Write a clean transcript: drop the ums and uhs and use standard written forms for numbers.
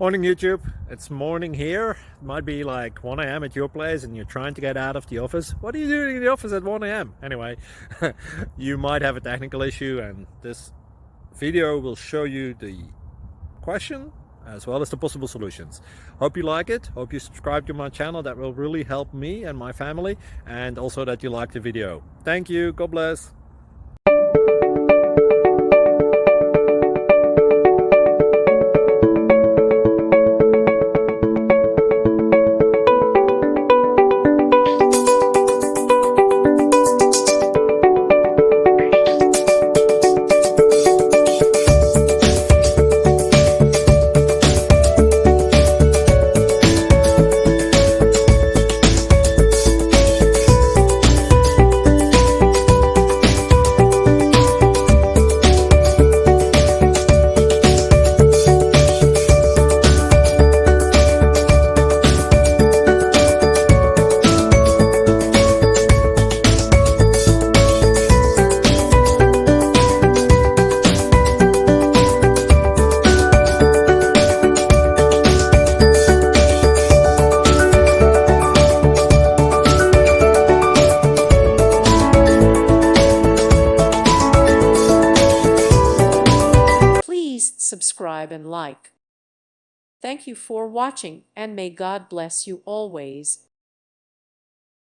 Morning YouTube, it's morning here. It might be like 1 a.m. at your place and you're trying to get out of the office. What are you doing in the office at 1 a.m.? Anyway, you might have a technical issue and this video will show you the question as well as the possible solutions. Hope you like it, hope you subscribe to my channel. That will really help me and my family, and also that you like the video. Thank you, God bless. Please subscribe and like. Thank you for watching, and may God bless you always.